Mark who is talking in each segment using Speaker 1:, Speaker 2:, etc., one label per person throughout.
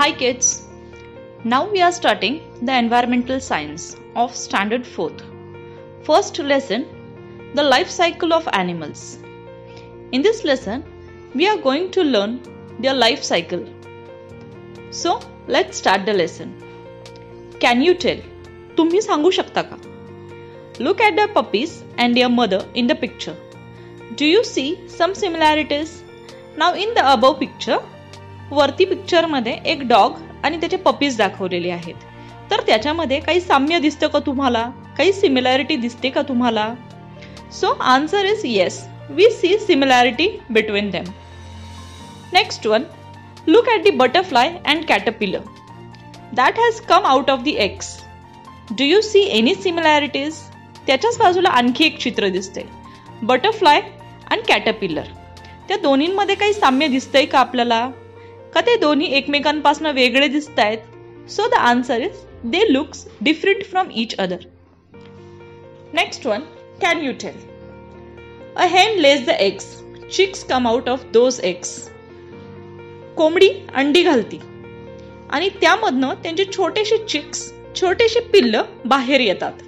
Speaker 1: Hi kids, now we are starting the environmental science of standard 4th. First lesson, the life cycle of animals. In this lesson, we are going to learn their life cycle. So, let's start the lesson. Can you tell? तुम्ही सांगू शकता का? Look at the puppies and their mother in the picture. Do you see some similarities? Now in the above picture, वरती picture मध्ये एक dog आणि त्याचे puppies दाखवलेले आहेत. तर त्याच्यामध्ये काही साम्य दिसतं का तुम्हाला? काही सिमिलॅरिटी दिसते का तुम्हाला? So answer is yes, we see similarity between them. Next one, look at the butterfly and caterpillar that has come out of the eggs. Do you see any similarities? त्याच्याच बाजूला आणखी एक चित्र दिसते, बटरफ्लाय आणि कॅटरपिलर. त्या दोन्हींमध्ये काही साम्य दिसतंय का आपल्याला? का ते दोन्ही एकमेकांपासून वेगळे दिसत आहेत? So the answer is they looks different from each other. Next one, can you tell? A hen lays the eggs, chicks come out of those eggs. कोंबडी अंडी घालती आणि त्यामधनं त्यांचे छोटेसे चिक्स, छोटेसे पिल्ल बाहेर येतात.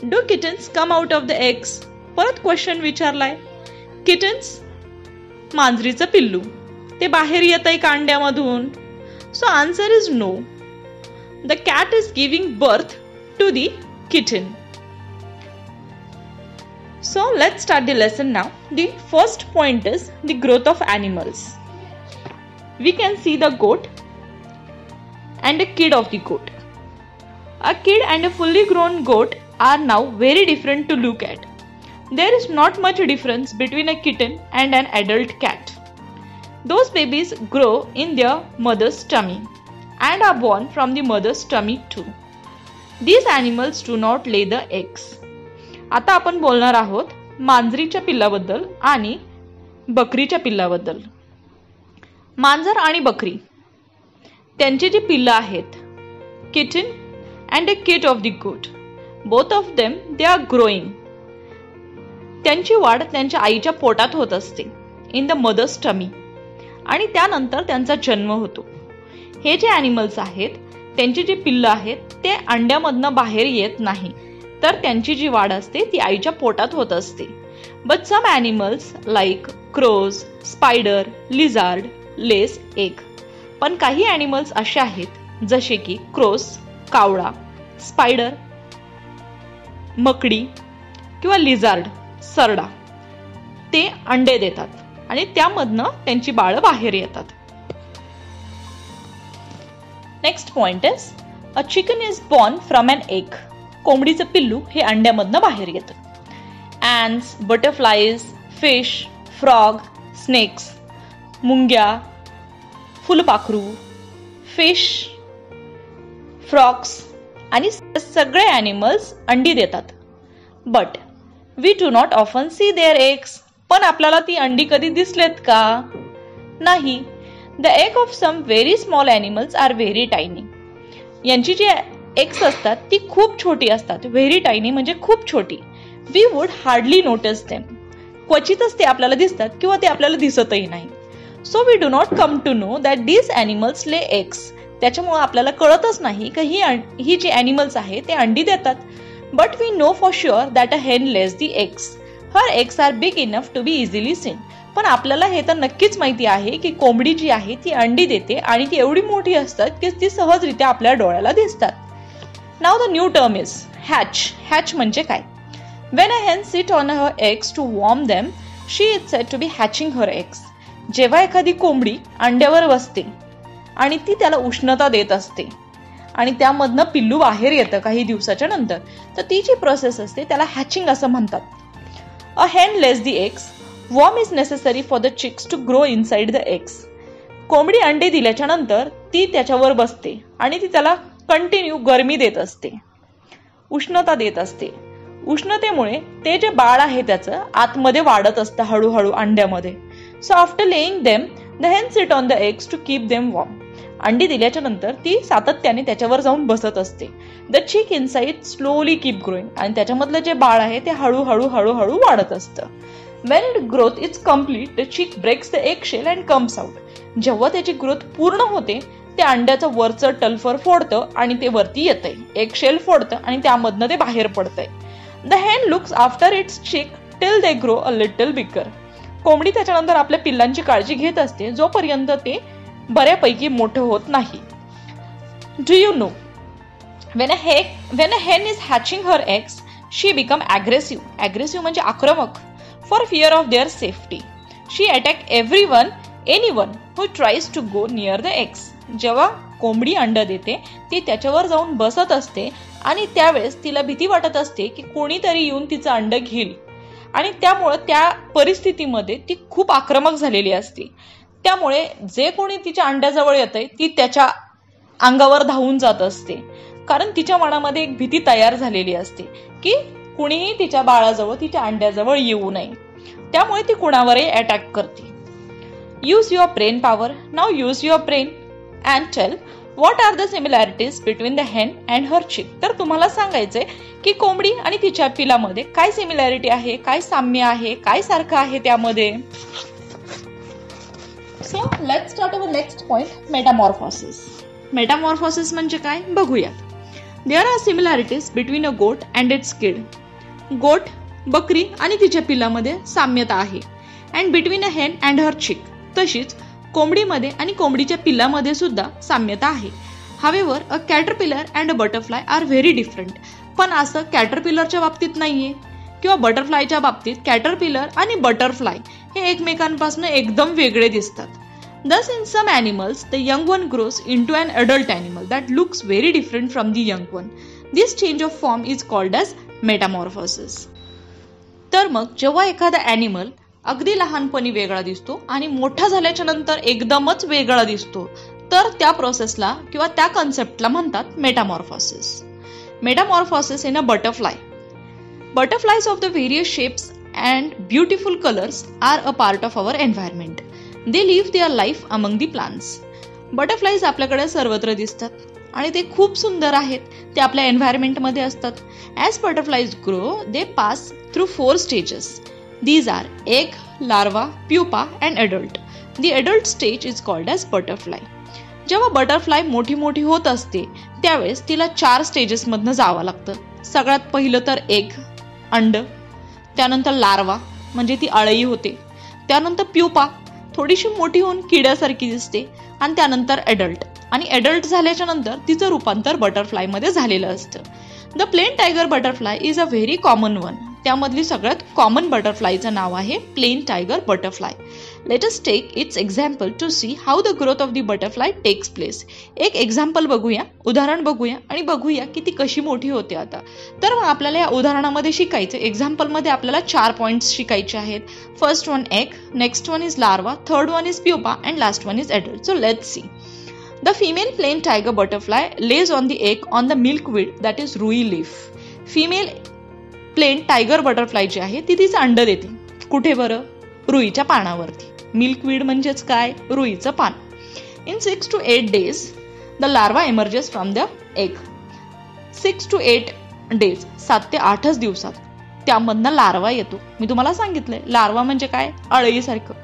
Speaker 1: Do kittens come out of the eggs? परत क्वेश्चन विचारलाय. किटन्स, मांजरीचं पिल्लू, ते बाहेर येतंय का अंड्यामधून? So answer is no. The cat is giving birth to the kitten. So let's start the lesson now. The first point is the growth of animals. We can see the goat and a kid of the goat. A kid and a fully grown goat are now very different to look at. There is not much difference between a kitten and an adult cat. Those babies grow in their mother's tummy and are born from the mother's tummy too. These animals do not lay the eggs. आता आपण बोलणार आहोत मांजरीच्या पिल्लाबद्दल आणि बकरीच्या पिल्लाबद्दल. मांजर आणि बकरी, त्यांची जी पिल्लं आहेत, kitten and a kid of the goat, both of them they are growing. त्यांची वाढ त्यांच्या आईच्या पोटात होत असते, इन द मदर्स टमी, आणि त्यानंतर त्यांचा जन्म होतो. हे जे ॲनिमल्स आहेत, त्यांची जी पिल्लं आहेत, ते अंड्यामधनं बाहेर येत नाही, तर त्यांची जी वाढ असते ती आईच्या पोटात होत असते. But some animals like crows, spider, lizard lays egg. पण काही ॲनिमल्स असे आहेत जसे की क्रोस, कावळा, स्पायडर, मकडी किंवा लिझार्ड, सरडा, ते अंडे देतात आणि त्यामधनं त्यांची बाळं बाहेर येतात. Next point is a chicken is born from an egg. कोंबडीचं पिल्लू हे अंड्यामधनं बाहेर येतं. Ants, butterflies, fish, frog, snakes, मुंग्या, फुलपाखरू, फिश, फ्रॉक्स आणि सगळे ॲनिमल्स अंडी देतात. But we do not often see their eggs. पण आपल्याला ती अंडी कधी दिसलेत का? नाही. The egg of some very small animals are very tiny. यांची जी एग्स असतात ती खूप छोटी असतात. व्हेरी टायनी म्हणजे खूप छोटी. We would hardly notice them. क्वचितच ते आपल्याला दिसतात किंवा ते आपल्याला दिसतही नाही. So we do not come to know that these animals lay eggs. त्याच्यामुळे आपल्याला कळतच नाही की ही जी ॲनिमल्स आहे ते अंडी देतात. But we know for sure that a hen lays the eggs. Her eggs are big enough to be easily seen. पण आपल्याला हे तर नक्कीच माहिती आहे की कोंबडी जी आहे ती अंडी देते आणि ती एवढी मोठी असतात की ती सहजरित्या आपल्या डोळ्याला दिसतात. Now the new term is hatch. Hatch म्हणजे काय? When a hen sit on her eggs to warm them, she is said to be hatching her eggs. जेव्हा एखादी कोंबडी अंड्यावर बसते आणि ती त्याला उष्णता देत असते आणि त्यामधनं पिल्लू बाहेर येतं काही दिवसाच्या नंतर, तर ती जी प्रोसेस असते त्याला हॅचिंग असं म्हणतात. A hen lays the eggs. Warm is necessary for the chicks to grow inside the eggs. कोंबडी अंडे दिल्याच्या नंतर ती त्याच्यावर बसते आणि ती त्याला कंटिन्यू गरमी देत असते, उष्णता देत असते. उष्णतेमुळे ते जे बाळ आहे त्याचं आतमध्ये वाढत असतं हळूहळू अंड्यामध्ये. So after laying them the hen sit on the eggs to keep them warm. अंडी दिल्याच्या नंतर ती सातत्याने त्याच्यावर जाऊन बसत असते. The chick inside slowly keep growing. आणि त्याच्यामधलं जे बाळ आहे ते हळूहळू हळूहळू वाढत असतं. When its growth is complete, the chick breaks the eggshell and comes out. जेव्हा त्याची ग्रोथ पूर्ण होते त्या अंड्याचं वरचं टल्फर फोडतं आणि ते वरती येतंय. एक शेल फोडतं आणि त्यामधनं ते बाहेर पडतंय. The hen looks after its chick till they grow a little bigger. कोंबडी त्याच्यानंतर आपल्या पिल्लांची काळजी घेत असते जोपर्यंत ते बऱ्यापैकी मोठं होत नाही. Do you know? When a hen is hatching her eggs, she become aggressive. Aggressive म्हणजे आक्रमक. For fear of their safety, she attack anyone who tries to go near the eggs. जेव्हा कोंबडी अंड देते ती त्याच्यावर जाऊन बसत असते आणि त्यावेळेस तिला भीती वाटत असते की कोणीतरी येऊन तिचं अंड घेईल आणि त्यामुळे त्या परिस्थितीमध्ये ती खूप आक्रमक झालेली असते. त्यामुळे जे कोणी तिच्या अंड्याजवळ येतंय ती त्याच्या अंगावर धावून जात असते, कारण तिच्या मनामध्ये एक भीती तयार झालेली असते की कुणीही तिच्या बाळाजवळ तिच्या अंड्याजवळ येऊ नये. त्यामुळे ती कुणावरही अटॅक करते. Use your brain power. Now use your brain and tell what are the similarities between the hen and her chick. तर तुम्हाला सांगायचंय की कोंबडी आणि तिच्या पिलामध्ये काय सिमिलॅरिटी आहे, काय साम्य आहे, काय सारखं आहे त्यामध्ये. So let's start our next point, metamorphosis. Metamorphosis म्हणजे काय बघूयात. There are similarities between a goat and it's किड. गोट, बकरी आणि तिच्या पिलामध्ये साम्यता आहे. And between a hen and her chick. तशीच कोंबडीमध्ये आणि कोंबडीच्या पिल्लामध्ये सुद्धा साम्यता आहे. However a caterpillar and a butterfly are very different. पण असं कॅटरपिलरच्या बाबतीत नाहीये किंवा बटरफ्लायच्या बाबतीत कॅटरपिलर आणि बटरफ्लाय हे एकमेकांपासून एकदम वेगळे दिसतात. Thus, in some animals, the young one grows into an adult animal that looks very different from the young one. This change of form is called as metamorphosis. तर मग जेव्हा एखादा ॲनिमल अगदी लहानपणी वेगळा दिसतो आणि मोठा झाल्याच्या नंतर एकदमच वेगळा दिसतो, तर त्या प्रोसेसला किंवा त्या कन्सेप्टला म्हणतात Metamorphosis. Metamorphosis in a butterfly. Butterflies of the various shapes and beautiful colors are a part of our environment. They live their life among the plants. Butterflies आपल्याकडे सर्वत्र दिसतात आणि ते खूप सुंदर आहेत. ते आपल्या एन्व्हायरमेंटमध्ये असतात. As butterflies grow, they pass through 4 stages. These are egg, larva, pupa and adult. The adult stage is called as butterfly. जेव्हा बटरफ्लाय मोठी होत असते त्यावेळेस तिला 4 स्टेजेस मधनं जावं लागतं. सगळ्यात पहिलं तर एग, अंड, त्यानंतर लार्वा म्हणजे ती अळई होते, त्यानंतर प्युपा थोडीशी मोठी होऊन किड्यासारखी दिसते आणि त्यानंतर एडल्ट. आणि एडल्ट झाल्याच्या नंतर तिचं रूपांतर बटरफ्लाय मध्ये झालेलं असतं. The plain tiger butterfly is a very common one. त्यामधली सगळ्यात कॉमन बटरफ्लायचं नाव आहे plain tiger butterfly. Let us take its example to see how the growth of the butterfly takes place. एक एक्झाम्पल बघूया, उदाहरण बघूया आणि बघूया की ती कशी मोठी होते आता. तर मग आपल्याला या उदाहरणामध्ये शिकायचं, एक्झाम्पलमध्ये आपल्याला 4 पॉइंट्स शिकायचे आहेत. First one egg, next one is larva, third one is pupa and last one is adult. So let's see. The female plain tiger butterfly lays on the egg on the milkweed that is rui leaf. Female plain tiger butterfly जी आहे ती तिचं अंड देते. कुठे बरं? रुईच्या पानावरती. Milkweed म्हणजेच काय? रुईचं पान. In 6 to 8 days, the larva emerges from the egg. 6 to 8 days, 7 ते 8 दिवसात त्यामधनं लार्वा येतो. मी तुम्हाला सांगितलंय लार्वा म्हणजे काय? अळईसारखं.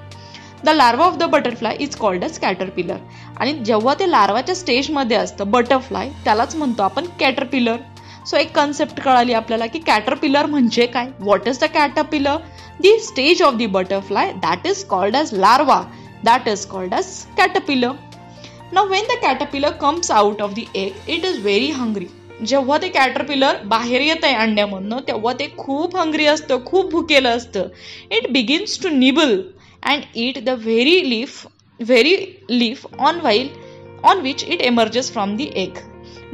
Speaker 1: The larva of the butterfly is called as caterpillar. आणि जेव्हा ते लार्वाच्या स्टेजमध्ये असतं बटरफ्लाय त्यालाच म्हणतो आपण कॅटरपिलर. सो एक कन्सेप्ट कळाली आपल्याला की कॅटरपिलर म्हणजे काय. What is the caterpillar? The stage of the butterfly that is called as larva, that is called as caterpillar. Now when the caterpillar comes out of the egg it is very hungry. जेव्हा ते caterpillar बाहेर येत आहे अंड्यामधनं तेव्हा ते खूप hungry असतं, खूप भुकेलं असतं. It begins to nibble and eat the very leaf on which it emerges from the egg.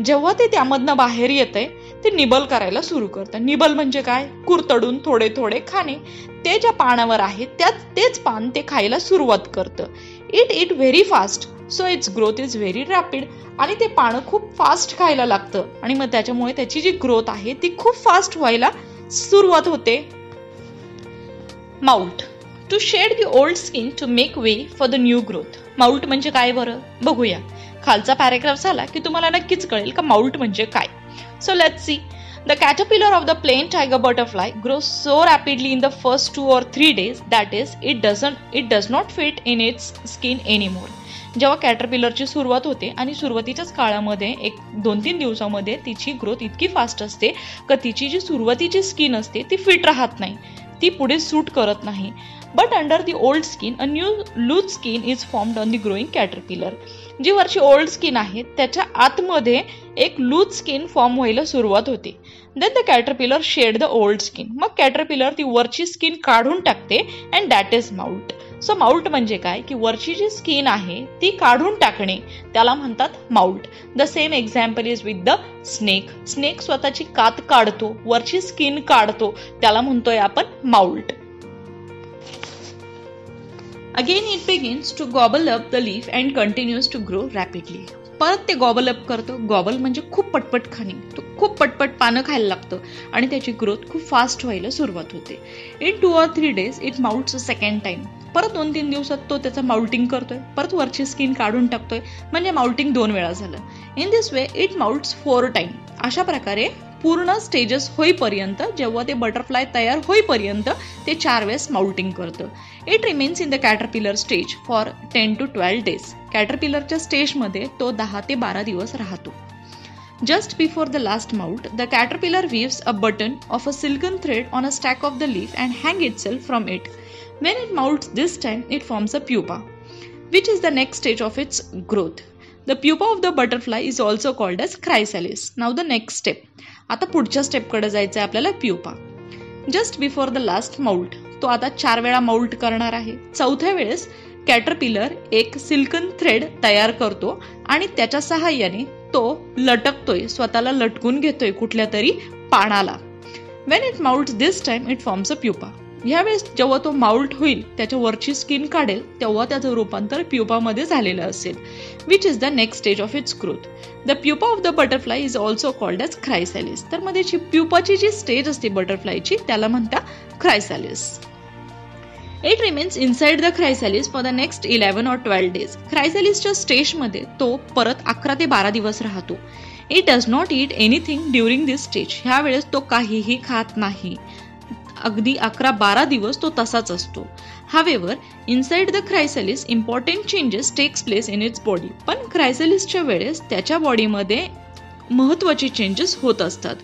Speaker 1: जेव्हा ते त्यामधनं बाहेर येतंय ते निबल करायला सुरू करतं. निबल म्हणजे काय? कुरतडून थोडे थोडे खाणे. ते ज्या पानावर आहे तेच पान ते खायला सुरुवात करतं. It very fast, so it's growth is very rapid. आणि ते पानं खूप फास्ट खायला लागतं आणि मग त्याच्यामुळे त्याची जी ग्रोथ आहे ती खूप फास्ट व्हायला सुरुवात होते. Moult. To shed the old skin to make way for the new growth. Moult म्हणजे काय बरं? बघूया. खालचा पॅराग्राफ झाला की तुम्हाला नक्कीच कळेल का माउल्ट म्हणजे काय. So let's see. The caterpillar of the plain tiger butterfly grows so rapidly in the first 2 or 3 days that is, it does not fit in its skin anymore. जेव्हा कॅटरपिलरची सुरुवात होते आणि सुरुवातीच्याच काळामध्ये 1-2-3 दिवसामध्ये तिची ग्रोथ इतकी फास्ट असते की तिची जी सुरुवातीची स्किन असते ती फिट राहत नाही, ती पुढे सूट करत नाही. But under the old skin a new loose skin is formed on the growing caterpillar. जी वरची ओल्ड स्किन आहे त्याच्या आतमध्ये एक लूज स्किन फॉर्म व्हायला सुरुवात होते. Then the caterpillar shed the old skin. मग कॅटरपिलर ती वरची स्किन काढून टाकते and that is moult. So moult म्हणजे काय की वरची जी स्किन आहे ती काढून टाकणे, त्याला म्हणतात mould. The same example is with the snake. Snake स्वतःची कात काढतो, वरची स्किन काढतो, त्याला म्हणतोय आपण mould. Again it begins to gobble up the leaf and continues to grow rapidly. परत ते गॉबल अप करतो. गॉबल म्हणजे खूप पटपट खाणे, तो खूप पटपट पानं खायला लागतं आणि त्याची ग्रोथ खूप फास्ट व्हायला सुरुवात होते. In 2 or 3 days it moults a second time. परत 2-3 दिवसात तो त्याचा माउल्टिंग करतोय, परत वरची स्किन काढून टाकतोय, म्हणजे माउल्टिंग 2 वेळा झालं. In this way it moults 4 time. अशा प्रकारे पूर्ण स्टेजेस होईपर्यंत, जेव्हा ते बटरफ्लाय तयार होईपर्यंत ते 4 वेळेस माउल्टिंग करतं. It remains in the caterpillar stage for 10 to 12 days. कॅटरपिलरच्या स्टेजमध्ये तो 10 ते 12 दिवस राहतो. Just before the last mould the caterpillar weaves a button of a silken thread on a stack of the leaf and hang itself from it. When it molts this time, it forms a pupa, which is the next stage of its growth. The pupa of the butterfly is also called as chrysalis. Now the next step. आता पुढच्या स्टेपकडे जायचं आहे आपल्याला, pupa. Just before the last mould, तो आता 4 वेळा mould करणार आहे. 4थ्या वेळेस कॅटरपिलर एक सिल्कन थ्रेड तयार करतो आणि त्याच्या सहाय्याने तो लटकतोय, स्वतःला लटकून घेतोय कुठल्या तरी पानाला. When it molts this time, it forms a pupa. यावेळेस जेव्हा तो माउल्ट होईल, त्याच्या वरची स्किन काढेल, तेव्हा त्याचं रूपांतर प्युपामध्ये झालेलं असेल, which is the next stage of its growth. The pupa of the butterfly is also called as chrysalis. तर मध्ये प्युपाची जी स्टेज असते बटरफ्लायची, त्याला म्हणतात chrysalis. It remains inside the chrysalis for the next 11 or 12 days. क्रायसॅलिसच्या स्टेजमध्ये तो परत 11 ते 12 दिवस राहतो. It does not eat anything during this stage. ह्या वेळेस तो काहीही खात नाही. अगदी 11-12 दिवस तो तसाच असतो. However inside the chrysalis important changes takes place in its body. पण क्रायसॅलिसच्या वेळेस त्याच्या बॉडीमध्ये महत्त्वाचे चेंजेस होत असतात.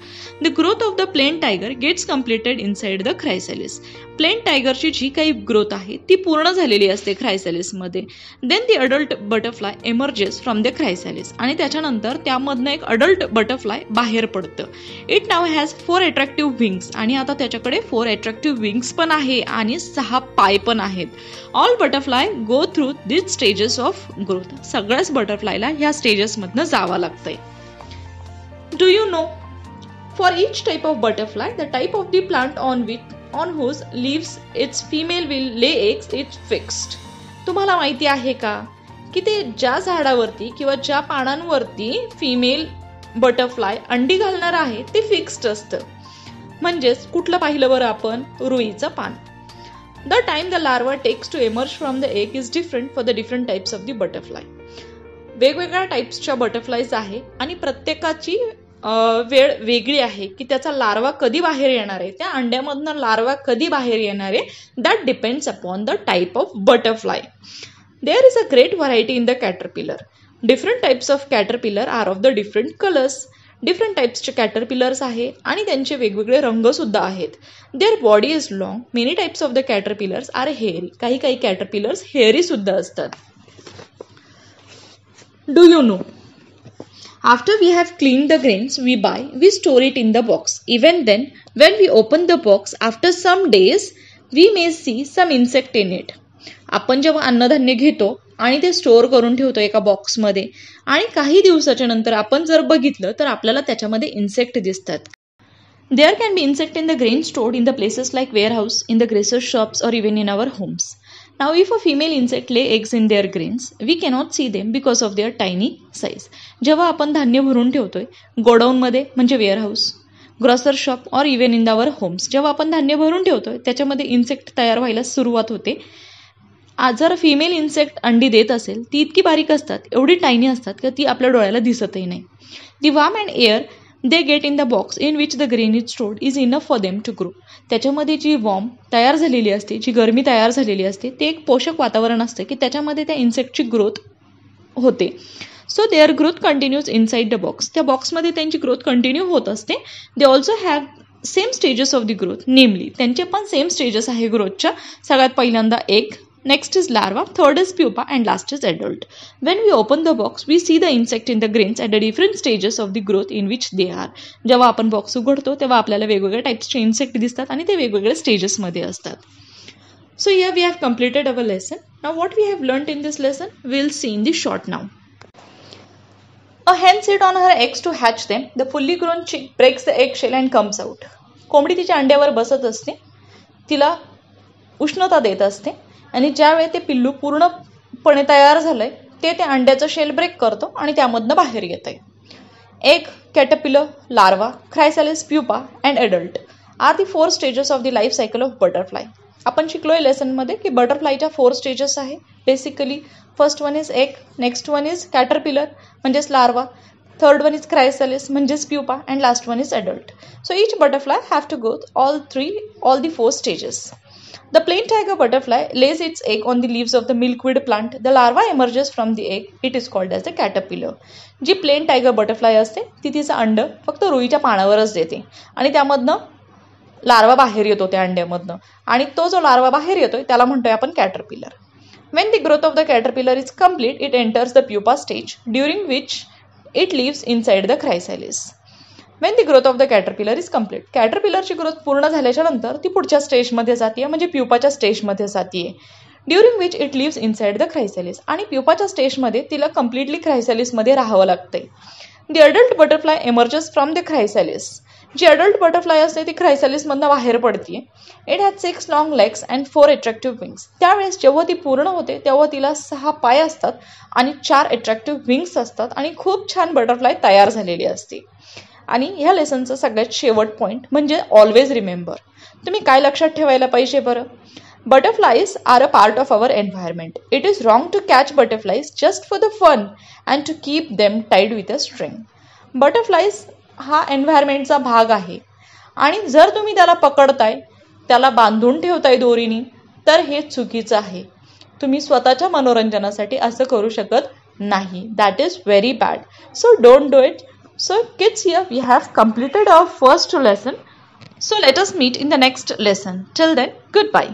Speaker 1: The growth of the plain tiger gets completed inside the chrysalis. Plain टायगरची जी काही ग्रोथ आहे ती पूर्ण झालेली असते क्रायसॅलिसमध्ये. Then the adult butterfly emerges from the chrysalis. आणि त्याच्यानंतर त्यामधनं एक अडल्ट बटरफ्लाय बाहेर पडतं. It now has 4 attractive wings. आणि आता त्याच्याकडे 4 अट्रॅक्टिव्ह विंग्स पण आहे आणि 6 पाय पण आहेत. All butterfly go through this stages of growth. सगळ्याच बटरफ्लायला ह्या स्टेजेसमधनं जावं लागतंय. Do you know? For each type of butterfly, the type of the plant on whose leaves its female will lay eggs is fixed. तुम्हाला माहिती आहे का की ते ज्या झाडावरती किंवा ज्या पानांवरती फिमेल बटरफ्लाय अंडी घालणार आहे ते फिक्स्ड असतं. म्हणजेच कुठलं पाहिलं बरं आपण, रुईचं पान. The time the larva takes to emerge from the egg is different for the different types of the butterfly. वेगवेगळ्या टाइप्सच्या बटरफ्लायज आहे आणि प्रत्येकाची वेळ वेगळी आहे की त्याचा लार्वा कधी बाहेर येणार आहे, त्या अंड्यामधनं लार्वा कधी बाहेर येणार आहे. That depends upon the type of butterfly. There is a great variety in the caterpillar. Different types of caterpillar are of the different colours. डिफरंट टाइप्सचे कॅटरपिलर्स आहे आणि त्यांचे वेगवेगळे रंग सुद्धा आहेत. Their body is long. Many types of the caterpillars are hairy. काही कॅटरपिलर्स हेअरी सुद्धा असतात. Do you know? After we have cleaned the grains we buy, we store it in the box. Even then, when we open the box, after some days, we may see some insect in it. आपण जेव्हा अन्नधान्य घेतो आणि ते store करून ठेवतो एका बॉक्समध्ये आणि काही दिवसाच्या नंतर आपण जर बघितलं तर आपल्याला त्याच्यामध्ये इन्सेक्ट दिसतात. There can be insect in the grain stored in the places like warehouse, in the grocer's shops or even in our homes. Now if a female insect lay eggs in their grains, we cannot see them because of their tiny size. जेव्हा आपण धान्य भरून ठेवतोय गोडाऊनमध्ये म्हणजे warehouse, grocer shop और even in our homes, जेव्हा आपण धान्य भरून ठेवतोय त्याच्यामध्ये इन्सेक्ट तयार व्हायला सुरुवात होते. जर फिमेल इन्सेक्ट अंडी देत असेल ती इतकी बारीक असतात, एवढी टायनी असतात की ती आपल्या डोळ्याला दिसतही नाही. The warm and air they get in the box in which the grain is stored is enough for them to grow. त्याच्यामध्ये जी वॉर्म तयार झालेली असते, जी गरमी तयार झालेली असते, ते एक पोषक वातावरण असते की त्याच्यामध्ये त्या इन्सेक्टची ग्रोथ होते. So there growth continues inside the box. त्या बॉक्समध्ये त्यांची ग्रोथ कंटिन्यू होत असते. They also have same stages of the growth, namely त्यांचे पण सेम स्टेजेस आहे ग्रोथच्या. सगळ्यात पहिल्यांदा egg, next is larva, third is pupa, and last is adult. When we open the box, we see the insect in the grains at the different stages of the growth in which they are. जेव्हा आपण box उघडतो तेव्हा आपल्याला वेगवेगळ्या टाइप्सचे insect दिसतात आणि ते वेगवेगळ्या स्टेजेसमध्ये असतात. So here we have completed our lesson. Now what we have learnt in this lesson, we'll see in the short now. A hen sits on her eggs to hatch them. The fully grown chick breaks the eggshell and comes out. कोंबडी तिच्या अंड्यावर बसत असते, तिला उष्णता देत असते आणि ज्यावेळी ते पिल्लू पूर्णपणे तयार झालंय ते अंड्याचं शेल ब्रेक करतो आणि त्यामधनं बाहेर येतंय. Egg, caterpillar, larva, chrysalis, pupa and adult are the 4 stages of the life cycle of butterfly. आपण शिकलोय लेसनमध्ये की बटरफ्लायच्या 4 स्टेजेस आहे. Basically first one is egg, next one is caterpillar म्हणजेच larva, third one is chrysalis म्हणजेच pupa and last one is adult. So each butterfly have to go all the 4 stages. The plain tiger butterfly lays its egg on the leaves of the milkweed plant. The larva emerges from the egg. It is called as the caterpillar. जी plain tiger butterfly असते ती तिचं अंड फक्त रुईच्या पानावरच देते आणि त्यामधनं larva बाहेर येतो त्या अंड्यामधनं आणि तो जो लार्वा बाहेर येतोय त्याला म्हणतोय आपण caterpillar. When the growth of the caterpillar is complete, it enters the pupa stage, during which it lives inside the chrysalis. When the growth of the caterpillar is complete, कॅटरपिलरची ग्रोथ पूर्ण झाल्याच्या नंतर ती पुढच्या स्टेजमध्ये जाते म्हणजे प्युपाच्या स्टेजमध्ये जाते. During which it lives inside the chrysalis आणि प्युपाच्या स्टेजमध्ये तिला कम्प्लिटली क्रायसॅलिसमध्ये राहावं लागतंय. The adult butterfly emerges from the chrysalis. जी अडल्ट बटरफ्लाय असते ती क्रायसॅलिसमधनं बाहेर पडते. It has 6 long legs and 4 attractive wings. त्यावेळेस जेव्हा ती पूर्ण होते तेव्हा तिला 6 पाय असतात आणि 4 अट्रॅक्टिव्ह विंग्स असतात आणि खूप छान बटरफ्लाय तयार झालेली असते. आणि ह्या लेसनचा सगळ्यात शेवट पॉईंट म्हणजे ऑलवेज रिमेंबर. तुम्ही काय लक्षात ठेवायला पाहिजे बरं? Butterflies are a part of our environment. It is wrong to catch butterflies just for the fun and to keep them tied with a string. Butterflies हा एन्व्हायरमेंटचा भाग आहे आणि जर तुम्ही त्याला पकडताय, त्याला बांधून ठेवताय दोरीनी, तर हे चुकीचं आहे. तुम्ही स्वतःच्या मनोरंजनासाठी असं करू शकत नाही. That is very bad. So don't do it. So kids, here we have completed our first lesson. So let us meet in the next lesson. Till then, goodbye.